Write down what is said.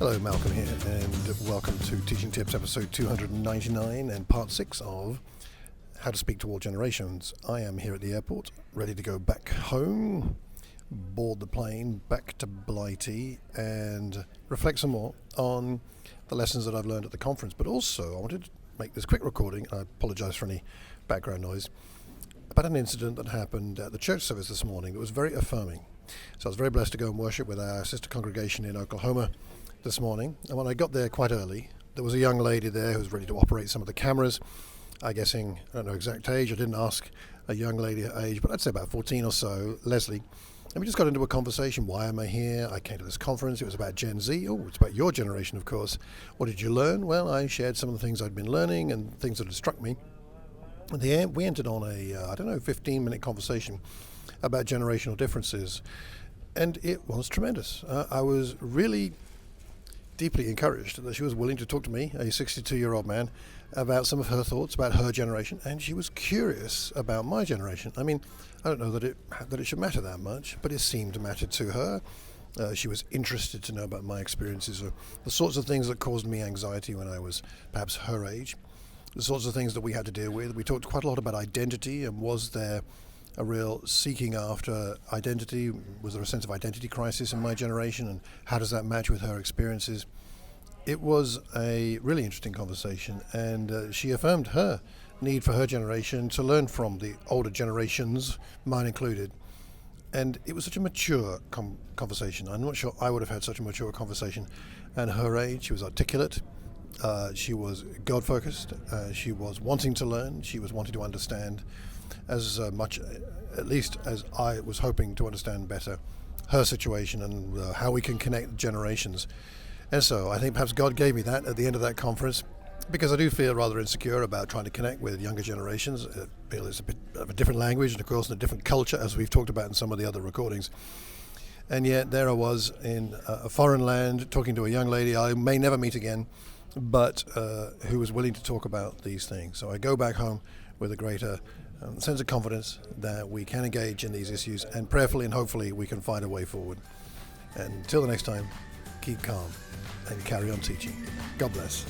Hello, Malcolm here, and welcome to Teaching Tips episode 299 and part 6 of How to Speak to All Generations. I am here at the airport, ready to go back home, board the plane back to Blighty, and reflect some more on the lessons that I've learned at the conference. But also, I wanted to make this quick recording, and I apologize for any background noise, about an incident that happened at the church service this morning that was very affirming. So I was very blessed to go and worship with our sister congregation in Oklahoma this morning, and when I got there quite early, there was a young lady there who was ready to operate some of the cameras. I don't know exact age, I didn't ask a young lady her age, but I'd say about 14 or so, Leslie. And we just got into a conversation. Why am I here? I came to this conference. It was about Gen Z. Oh, it's about your generation, of course. What did you learn? Well, I shared some of the things I'd been learning and things that had struck me. At the end, we entered on a 15-minute conversation about generational differences, and it was tremendous. I was really deeply encouraged that she was willing to talk to me, a 62-year-old man, about some of her thoughts about her generation, and she was curious about my generation. I mean, I don't know that it should matter that much, but it seemed to matter to her. She was interested to know about my experiences, or the sorts of things that caused me anxiety when I was perhaps her age, the sorts of things that we had to deal with. We talked quite a lot about identity, and was there a real seeking after identity? Was there a sense of identity crisis in my generation, and how does that match with her experiences? It was a really interesting conversation, and she affirmed her need for her generation to learn from the older generations, mine included. And it was such a mature conversation. I'm not sure I would have had such a mature conversation at her age. She was articulate, she was God-focused, she was wanting to learn, she was wanting to understand as much, at least as I was hoping to understand better, her situation and how we can connect generations. And so I think perhaps God gave me that at the end of that conference, because I do feel rather insecure about trying to connect with younger generations. I feel it's a bit of a different language, and of course in a different culture, as we've talked about in some of the other recordings. And yet there I was in a foreign land talking to a young lady I may never meet again, but who was willing to talk about these things. So I go back home with a greater sense of confidence that we can engage in these issues, and prayerfully and hopefully we can find a way forward. And until the next time, keep calm and carry on teaching. God bless.